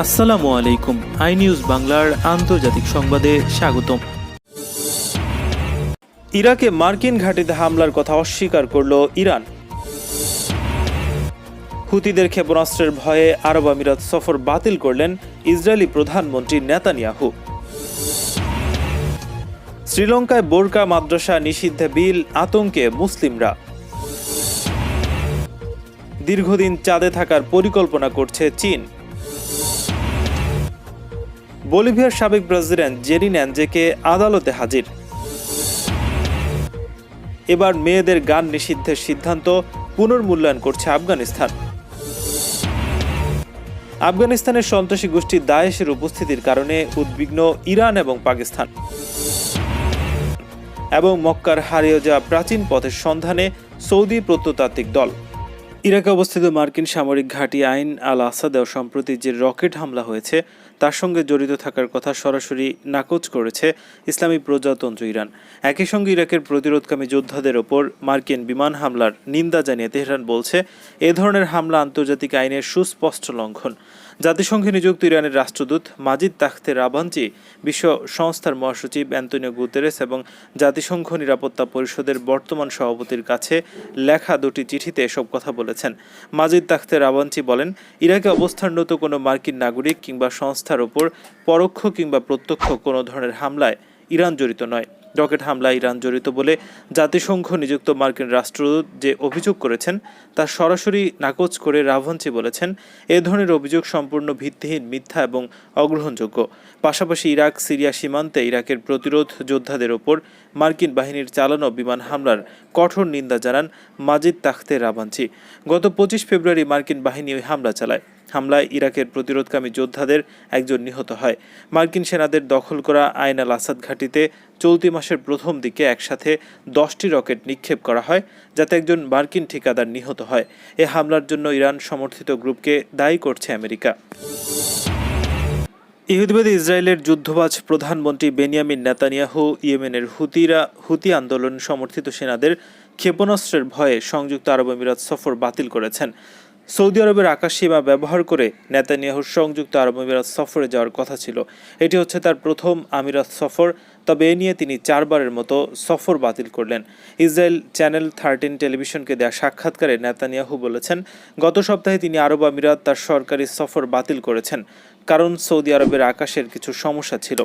আসসালামু আলাইকুম। I news বাংলার আন্তর্জাতিক সংবাদে স্বাগতম। ইরাকে মার্কিন ঘাঁটিতে হামলার কথা অস্বীকার করল ইরান। হুতিদের ক্ষেপণাস্ত্রের ভয়ে আরব আমিরাত সফর বাতিল করলেন ইসরায়েলি প্রধানমন্ত্রী নেতানিয়াহু। শ্রীলঙ্কায় বোরকা মাদ্রাসা নিষিদ্ধে বিল, আতঙ্কে মুসলিমরা। দীর্ঘদিন চাঁদে থাকার পরিকল্পনা করছে চীন। বলিভিয়ার সাবেক প্রেসিডেন্ট জেরিন অ্যাঞ্জেকে আদালতে হাজির। এবার মেয়েদের গান নিষিদ্ধের সিদ্ধান্ত পুনর্মূল্যায়ন করছে আফগানিস্তান। আফগানিস্তানের সন্ত্রাসী গোষ্ঠী দায়েশের উপস্থিতির কারণে উদ্বিগ্ন ইরান এবং পাকিস্তান। এবং মক্কার হারিয়ে যাওয়া প্রাচীন পথের সন্ধানে সৌদি প্রত্নতাত্ত্বিক দল। ইরাকে অবস্থিত মার্কিন সামরিক ঘাঁটি আইন আল আসাদেও সম্প্রতি যে রকেট হামলা হয়েছে তার সঙ্গে জড়িত থাকার কথা সরাসরি নাকচ করেছে ইসলামী প্রজাতন্ত্র ইরান। একই সঙ্গে ইরাকের প্রতিরোধকামী যোদ্ধাদের ওপর মার্কিন বিমান হামলার নিন্দা জানিয়ে তেহরান বলছে, এ ধরনের হামলা আন্তর্জাতিক আইনের সুস্পষ্ট লঙ্ঘন। জাতিসংঘে নিযুক্ত ইরানের রাষ্ট্রদূত মাজিদ তাখতে রাভাঞ্চি, বিশ্ব সংস্থার মহাসচিব অ্যান্তোনিও গুতেরেস এবং জাতিসংঘ নিরাপত্তা পরিষদের বর্তমান সভাপতির কাছে লেখা দুটি চিঠিতে এসব কথা বলেছেন। মাজিদ তাখতে রাভাঞ্চি বলেন, ইরাকে অবস্থানরত কোনো মার্কিন নাগরিক কিংবা সংস্থার ওপর পরোক্ষ কিংবা প্রত্যক্ষ কোনো ধরনের হামলায় ইরান জড়িত নয়। রকেট হামলায় ইরান জড়িত বলে জাতিসংঘ নিযুক্ত মার্কিন রাষ্ট্রদূত যে অভিযোগ করেছেন তা সরাসরি নাকচ করে রাভাঞ্চি বলেছেন, এ ধরনের অভিযোগ সম্পূর্ণ ভিত্তিহীন, মিথ্যা এবং অগ্রহণযোগ্য। পাশাপাশি ইরাক সিরিয়া সীমান্তে ইরাকের প্রতিরোধ যোদ্ধাদের ওপর মার্কিন বাহিনীর চালানো বিমান হামলার কঠোর নিন্দা জানান মাজিদ তাখতে রাভাঞ্চি। গত 25 ফেব্রুয়ারি মার্কিন বাহিনী ওই হামলা চালায়। হামলায় ইরাকের প্রতিরোধকামী যোদ্ধাদের একজন নিহত হয়। মার্কিন সেনাদের দখল করা আইন আল আসাদ ঘাঁটিতে চলতি মাসের প্রথম দিকে একসাথে 10টি রকেট নিক্ষেপ করা হয়, যাতে একজন মার্কিন ঠিকাদার নিহত হয়। এ হামলার জন্য ইরান সমর্থিত গ্রুপকে দায়ী করছে আমেরিকা। ইহুদিবাদী ইসরায়েলের যুদ্ধবাজ প্রধানমন্ত্রী বেনিয়ামিন নেতানিয়াহু ইয়েমেনের হুতি আন্দোলন সমর্থিত সেনাদের ক্ষেপণাস্ত্রের ভয়ে সংযুক্ত আরব আমিরাত সফর বাতিল করেছেন। সৌদি আরবের আকাশসীমা ব্যবহার করে নেতানিয়াহুর সংযুক্ত আরব আমিরাত সফরে যাওয়ার কথা ছিল। এটি হচ্ছে তার প্রথম আমিরাত সফর, তবে এ নিয়ে তিনি 4বারের মতো সফর বাতিল করলেন। ইসরায়েল চ্যানেল 13 টেলিভিশনকে দেয়া সাক্ষাৎকারে নেতানিয়াহু বলেছেন, গত সপ্তাহে তিনি আরব আমিরাত তার সরকারি সফর বাতিল করেছেন, কারণ সৌদি আরবের আকাশের কিছু সমস্যা ছিল।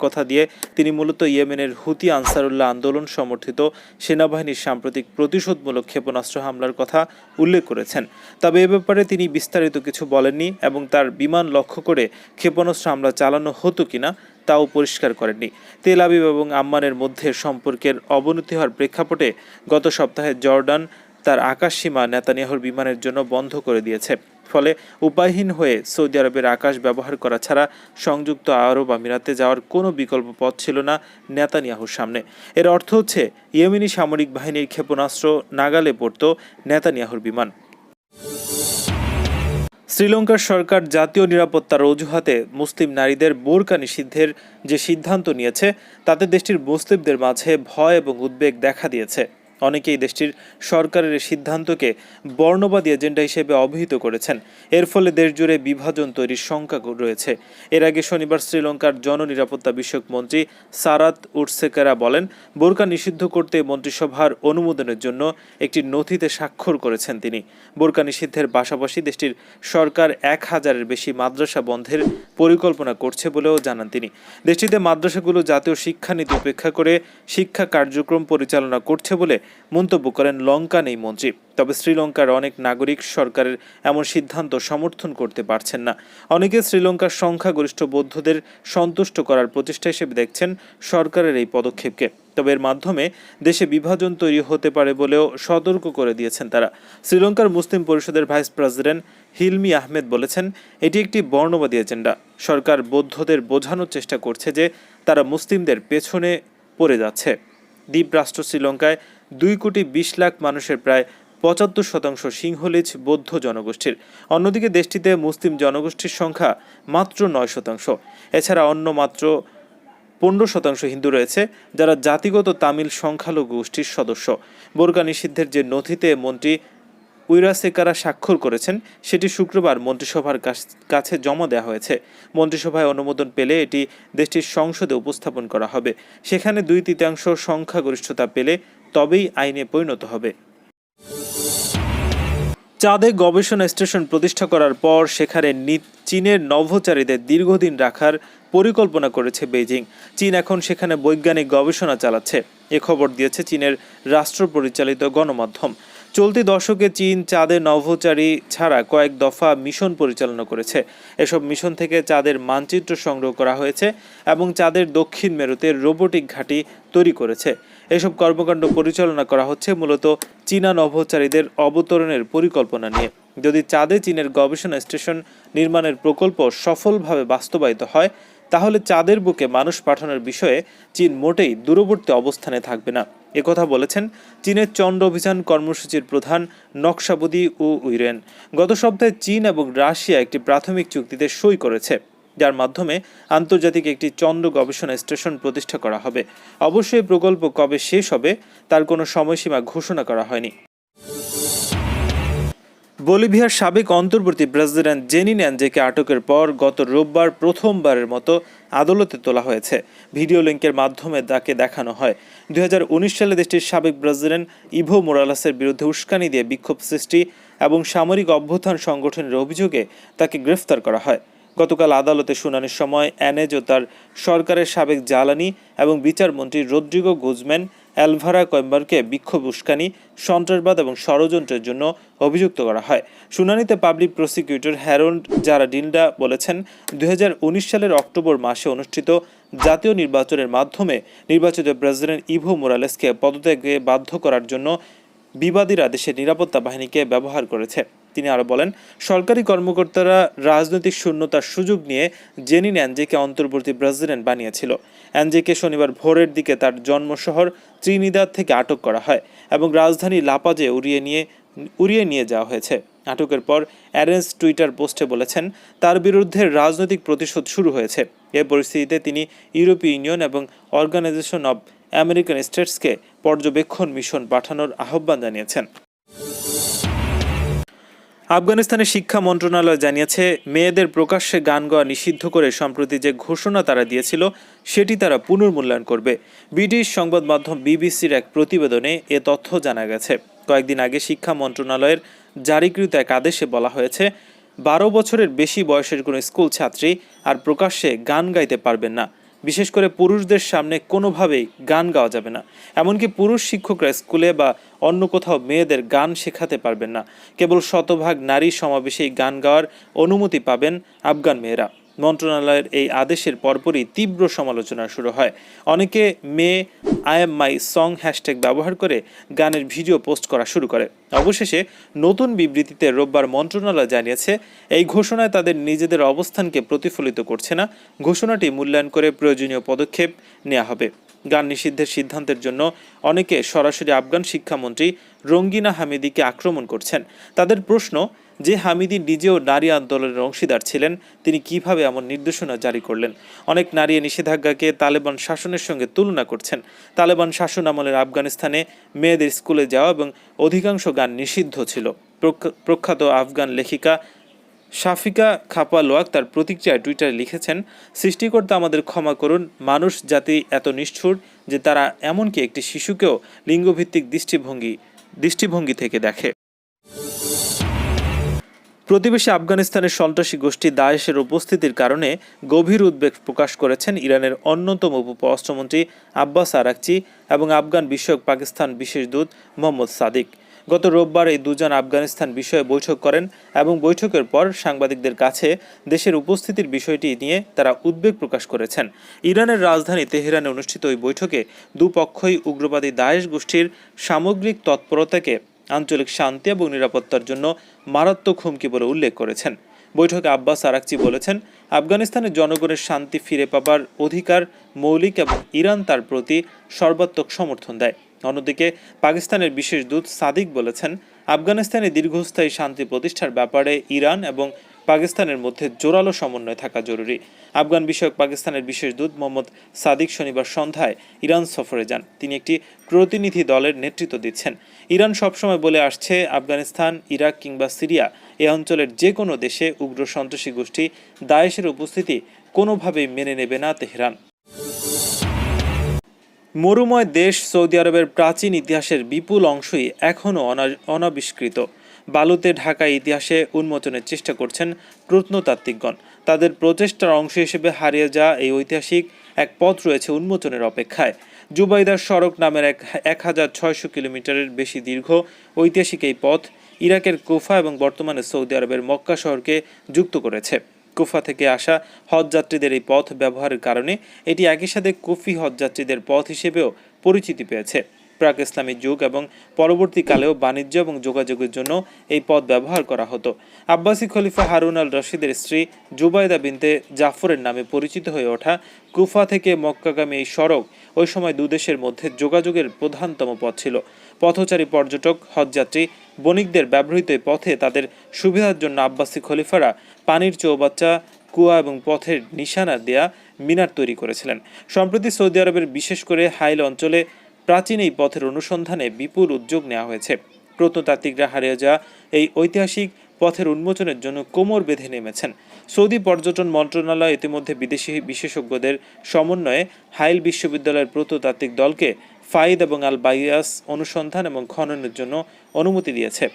কথা দিয়ে তিনি মূলত ইয়েমেনের হুতি আনসারুল্লাহ আন্দোলন সমর্থিত সেনাবাহিনীর সাম্প্রতিক প্রতিশোধমূলক ক্ষেপণাস্ত্র হামলার কথা উল্লেখ করেছেন। তবে এ ব্যাপারে তিনি বিস্তারিত কিছু বলেননি এবং তার বিমান লক্ষ্য করে ক্ষেপণাস্ত্র হামলা চালানো হতো কিনা তাও পরিষ্কার করেননি। তেল আবিব এবং আম্মানের মধ্যে সম্পর্কের অবনতি হওয়ার প্রেক্ষাপটে গত সপ্তাহে জর্ডান তার আকাশসীমা নেতানিয়াহুর বিমানের জন্য বন্ধ করে দিয়েছে। ফলে উপায়হীন হয়ে সৌদি আরবের আকাশ ব্যবহার করা ছাড়া সংযুক্ত আরব আমিরাতে যাওয়ার কোনো বিকল্প পথ ছিল না নেতানিয়াহুর সামনে। এর অর্থ হচ্ছে ইয়েমেনি সামরিক বাহিনীর ক্ষেপণাস্ত্র নাগালে পড়ত নেতানিয়াহুর বিমান। শ্রীলঙ্কার সরকার জাতীয় নিরাপত্তার অজুহাতে মুসলিম নারীদের বোরকা নিষিদ্ধের যে সিদ্ধান্ত নিয়েছে তাতে দেশটির মুসলিমদের মাঝে ভয় এবং উদ্বেগ দেখা দিয়েছে। অনেকেই দেশটির সরকারের এই সিদ্ধান্তকে বর্ণবাদী এজেন্ডা হিসেবে অভিহিত করেছেন। এর ফলে দেশজুড়ে বিভাজন তৈরির শঙ্কা রয়েছে। এর আগে শনিবার শ্রীলঙ্কার জননিরাপত্তা বিষয়ক মন্ত্রী সারাত উটসেকেরা বলেন, বোরকা নিষিদ্ধ করতে মন্ত্রিসভার অনুমোদনের জন্য একটি নথিতে স্বাক্ষর করেছেন তিনি। বোরকা নিষিদ্ধের পাশাপাশি দেশটির সরকার 1000-এর বেশি মাদ্রাসা বন্ধের পরিকল্পনা করছে বলেও জানান তিনি। দেশটিতে মাদ্রাসাগুলো জাতীয় শিক্ষানীতি উপেক্ষা করে শিক্ষা কার্যক্রম পরিচালনা করছে বলে মন্তব্য করেন লঙ্কান এই মন্ত্রী। তবে শ্রীলঙ্কার অনেক নাগরিক সরকারের এমন সিদ্ধান্ত সমর্থন করতে পারছেন না। অনেকে শ্রীলঙ্কার সংখ্যাগরিষ্ঠ বৌদ্ধদের সন্তুষ্ট করার প্রচেষ্টা হিসেবে দেখছেন সরকারের এই পদক্ষেপকে। তবে এর মাধ্যমে দেশে বিভাজন তৈরি হতে পারে বলেও সতর্ক করে দিয়েছেন তারা। শ্রীলঙ্কার মুসলিম পরিষদের ভাইস প্রেসিডেন্ট হিলমি আহমেদ বলেছেন, এটি একটি বর্ণবাদী এজেন্ডা। সরকার বৌদ্ধদের বোঝানোর চেষ্টা করছে যে তারা মুসলিমদের পেছনে পড়ে যাচ্ছে। দ্বীপরাষ্ট্র শ্রীলঙ্কায় 2,20,00,000 মানুষের প্রায় 75% সিংহলিজ বৌদ্ধ জনগোষ্ঠীর। অন্যদিকে দেশটিতে মুসলিম জনগোষ্ঠীর সংখ্যা মাত্র 9%। এছাড়া অন্য মাত্র 15% হিন্দু রয়েছে, যারা জাতিগত তামিল সংখ্যালঘু গোষ্ঠীর সদস্য। বোরকা নিষিদ্ধের যে নথিতে মন্ত্রী উইরাসেকারা স্বাক্ষর করেছেন সেটি শুক্রবার মন্ত্রিসভার কাছে জমা দেওয়া হয়েছে। মন্ত্রিসভায় অনুমোদন পেলে এটি দেশটির সংসদে উপস্থাপন করা হবে। সেখানে 2/3 সংখ্যাগরিষ্ঠতা পেলে তবেই আইনে পরিণত হবে। চাঁদে গবেষণা স্টেশন প্রতিষ্ঠা করার পর সেখানে চীনের নভোচারীদের দীর্ঘদিন রাখার পরিকল্পনা করেছে বেইজিং। চীন এখন সেখানে বৈজ্ঞানিক গবেষণা চালাচ্ছে, এ খবর দিয়েছে চীনের রাষ্ট্র পরিচালিত গণমাধ্যম। চলতি দশকে চীন চাঁদে নভোচারী ছাড়া কয়েক দফা মিশন পরিচালনা করেছে। এসব মিশন থেকে চাঁদের মানচিত্র সংগ্রহ করা হয়েছে এবং চাঁদের দক্ষিণ মেরুতে রোবোটিক ঘাঁটি তৈরি করেছে। এসব কর্মকাণ্ড পরিচালনা করা হচ্ছে মূলত চীনা নভোচারীদের অবতরণের পরিকল্পনা নিয়ে। যদি চাঁদে চীনের গবেষণা স্টেশন নির্মাণের প্রকল্প সফলভাবে বাস্তবায়িত হয়, তাহলে চাঁদের বুকে মানুষ পাঠানোর বিষয়ে চীন মোটেই দূরবর্তী অবস্থানে থাকবে না, একথা বলেছেন চীনের চন্দ্র অভিযান কর্মসূচির প্রধান নকশাবদি উইরেন। গত সপ্তাহে চীন এবং রাশিয়া একটি প্রাথমিক চুক্তিতে সই করেছে, যার মাধ্যমে আন্তর্জাতিক একটি চন্দ্র গবেষণা স্টেশন প্রতিষ্ঠা করা হবে। অবশ্যই প্রকল্প কবে শেষ হবে তার কোনো সময়সীমা ঘোষণা করা হয়নি। বলিভিয়ার সাবেক অন্তর্বর্তী প্রেসিডেন্ট জেনিন অ্যাঞ্জেকে আটকের পর গত রোববার প্রথমবারের মতো আদালতে তোলা হয়েছে। ভিডিও লিঙ্কের মাধ্যমে তাকে দেখানো হয়। 2019 সালে দেশটির সাবেক প্রেসিডেন্ট ইভো মোরালেসের বিরুদ্ধে উস্কানি দিয়ে বিক্ষোভ সৃষ্টি এবং সামরিক অভ্যুত্থান সংগঠনের অভিযোগে তাকে গ্রেফতার করা হয়। গতকাল আদালতে শুনানির সময় অ্যানেজ ও তার সরকারের সাবেক জ্বালানি এবং বিচারমন্ত্রী রদ্রিগো গুজম্যান অ্যালভারা কয়েম্বারকে বিক্ষোভ, উস্কানি, সন্ত্রাসবাদ এবং ষড়যন্ত্রের জন্য অভিযুক্ত করা হয়। শুনানিতে পাবলিক প্রসিকিউটর হ্যারল্ড জারাডিন্ডা বলেছেন, 2019 সালের অক্টোবর মাসে অনুষ্ঠিত জাতীয় নির্বাচনের মাধ্যমে নির্বাচিত প্রেসিডেন্ট ইভো মোরালেসকে পদত্যাগে বাধ্য করার জন্য বিবাদীরা দেশের নিরাপত্তা বাহিনীকে ব্যবহার করেছে। তিনি আরও বলেন, সরকারি কর্মকর্তারা রাজনৈতিক শূন্যতার সুযোগ নিয়ে জেনিন অ্যাঞ্জেকে অন্তর্বর্তী প্রেসিডেন্ট বানিয়েছিল। অ্যাঞ্জেকে শনিবার ভোরের দিকে তার জন্মশহর ত্রিনিদাদ থেকে আটক করা হয় এবং রাজধানী লাপাজে উড়িয়ে নিয়ে যাওয়া হয়েছে। আটকের পর অ্যারেন্স টুইটার পোস্টে বলেছেন, তার বিরুদ্ধে রাজনৈতিক প্রতিশোধ শুরু হয়েছে। এ পরিস্থিতিতে তিনি ইউরোপীয় ইউনিয়ন এবং অর্গানাইজেশন অব আমেরিকান স্টেটসকে পর্যবেক্ষণ মিশন পাঠানোর আহ্বান জানিয়েছেন। আফগানিস্তানের শিক্ষা মন্ত্রণালয় জানিয়েছে, মেয়েদের প্রকাশ্যে গান গাওয়া নিষিদ্ধ করে সম্প্রতি যে ঘোষণা তারা দিয়েছিল সেটি তারা পুনর্মূল্যায়ন করবে। ব্রিটিশ সংবাদ মাধ্যম বিবিসির এক প্রতিবেদনে এ তথ্য জানা গেছে। কয়েকদিন আগে শিক্ষা মন্ত্রণালয়ের জারিকৃত এক আদেশে বলা হয়েছে, 12 বছরের বেশি বয়সের কোনো স্কুল ছাত্রী আর প্রকাশ্যে গান গাইতে পারবেন না। বিশেষ করে পুরুষদের সামনে কোনোভাবেই গান গাওয়া যাবে না। এমনকি পুরুষ শিক্ষকরা স্কুলে বা অন্য কোথাও মেয়েদের গান শেখাতে পারবেন না। কেবল শতভাগ নারী সমাবেশেই গান গাওয়ার অনুমতি পাবেন আফগান মেয়েরা। মন্ত্রণালয়ের এই আদেশের পরপরই তীব্র সমালোচনা শুরু হয়। অনেকে may I M my song hashtag ব্যবহার করে গানের ভিডিও পোস্ট করা শুরু করে। অবশেষে নতুন বিবৃতিতে রোববার মন্ত্রণালয় জানিয়েছে, এই ঘোষণায় তাদের নিজেদের অবস্থানকে প্রতিফলিত করছে না। ঘোষণাটি মূল্যায়ন করে প্রয়োজনীয় পদক্ষেপ নেওয়া হবে। গান নিষিদ্ধের সিদ্ধান্তের জন্য অনেকে সরাসরি আফগান শিক্ষামন্ত্রী রঙ্গিনা হামিদিকে আক্রমণ করছেন। তাদের প্রশ্ন, যে হামিদি নিজেও নারী আন্দোলনের অংশীদার ছিলেন, তিনি কিভাবে এমন নির্দেশনা জারি করলেন? অনেক নারী নিষেধাজ্ঞাকে তালেবান শাসনের সঙ্গে তুলনা করছেন। তালেবান শাসন আমলের আফগানিস্তানে মেয়েদের স্কুলে যাওয়া এবং অধিকাংশ গান নিষিদ্ধ ছিল। প্রখ্যাত আফগান লেখিকা শাফিকা খাপালোয়াক তার প্রতিক্রিয়ায় টুইটারে লিখেছেন, সৃষ্টিকর্তা আমাদের ক্ষমা করুন, মানুষ জাতি এত নিষ্ঠুর যে তারা এমনকি একটি শিশুকেও লিঙ্গভিত্তিক দৃষ্টিভঙ্গি থেকে দেখে। প্রতিবেশী আফগানিস্তানের সন্ত্রাসী গোষ্ঠী দায়েশের উপস্থিতির কারণে গভীর উদ্বেগ প্রকাশ করেছেন ইরানের অন্যতম উপপররাষ্ট্রমন্ত্রী আব্বাস আরাকচি এবং আফগান বিষয়ক পাকিস্তান বিশেষ দূত মোহাম্মদ সাদিক। গত রোববার এই দুজন আফগানিস্তান বিষয়ে বৈঠক করেন এবং বৈঠকের পর সাংবাদিকদের কাছে দেশের উপস্থিতির বিষয়টি নিয়ে তারা উদ্বেগ প্রকাশ করেছেন। ইরানের রাজধানী তেহরানে অনুষ্ঠিত ওই বৈঠকে দুপক্ষই উগ্রবাদী দায়েশ গোষ্ঠীর সামগ্রিক তৎপরতাকে আঞ্চলিক শান্তি এবং নিরাপত্তার জন্য মারাত্মক হুমকি বলে উল্লেখ করেছেন। বৈঠকে আব্বাস আরাকচি বলেছেন, আফগানিস্তানের জনগণের শান্তি ফিরে পাবার অধিকার মৌলিক এবং ইরান তার প্রতি সর্বাত্মক সমর্থন দেয়। অন্যদিকে পাকিস্তানের বিশেষ দূত সাদিক বলেছেন, আফগানিস্তানে দীর্ঘস্থায়ী শান্তি প্রতিষ্ঠার ব্যাপারে ইরান এবং পাকিস্তানের মধ্যে জোরালো সমন্বয় থাকা জরুরি। আফগান বিষয়ক পাকিস্তানের বিশেষ দূত মোহাম্মদ সাদিক শনিবার সন্ধ্যায় ইরান সফরে যান। তিনি একটি প্রতিনিধি দলের নেতৃত্ব দিচ্ছেন। ইরান সবসময় বলে আসছে, আফগানিস্তান, ইরাক কিংবা সিরিয়া এ অঞ্চলের যে কোনো দেশে উগ্র সন্ত্রাসী গোষ্ঠী দায়েশের উপস্থিতি কোনোভাবেই মেনে নেবে না তেহরান। মরুময় দেশ সৌদি আরবের প্রাচীন ইতিহাসের বিপুল অংশই এখনও অনাবিষ্কৃত। বালুতে ঢাকা ইতিহাসে উন্মোচনের চেষ্টা করছেন প্রত্নতাত্ত্বিকগণ। তাদের প্রচেষ্টার অংশ হিসেবে হারিয়ে যাওয়া এই ঐতিহাসিক এক পথ রয়েছে উন্মোচনের অপেক্ষায়। জুবাইদার সড়ক নামের 1600 কিলোমিটারের বেশি দীর্ঘ ঐতিহাসিক এই পথ ইরাকের কুফা এবং বর্তমানে সৌদি আরবের মক্কা শহরকে যুক্ত করেছে। কুফা থেকে আসা হজযাত্রীদের এই পথ ব্যবহারের কারণে এটি একই সাথে কুফি হজযাত্রীদের পথ হিসেবেও পরিচিতি পেয়েছে। প্রাক ইসলামী যুগ এবং পরবর্তীকালেও বাণিজ্য এবং যোগাযোগের জন্য এই পথ ব্যবহার করা হতো। আব্বাসি খলিফা হারুন আল রশিদের স্ত্রী জুবাইদা বিনতে জাফরের নামে পরিচিত হয়ে ওঠা কুফা থেকে মক্কাগামী এই সড়ক ওই সময় দুদেশের মধ্যে যোগাযোগের প্রধানতম পথ ছিল। পথচারী, পর্যটক, হজযাত্রী, বণিকদের ব্যবহৃত এই পথে তাদের সুবিধার জন্য আব্বাসি খলিফারা পানির চৌবাচ্চা, কুয়া এবং পথের নিশানা দেয়া মিনার তৈরি করেছিলেন। সম্প্রতি সৌদি আরবের বিশেষ করে হাইল অঞ্চলে প্রাচীন এই পথের অনুসন্ধানে বিপুল উদ্যোগ নেওয়া হয়েছে। প্রত্নতাত্ত্বিকরা হারিয়ে যাওয়া এই ঐতিহাসিক পথের উন্মোচনের জন্য কোমর বেঁধে নেমেছেন। সৌদি পর্যটন মন্ত্রণালয় ইতিমধ্যে বিদেশি বিশেষজ্ঞদের সমন্বয়ে হাইল বিশ্ববিদ্যালয়ের প্রত্নতাত্ত্বিক দলকে ফাইদ এবং আল বাইয়াস অনুসন্ধান এবং খননের জন্য অনুমতি দিয়েছে।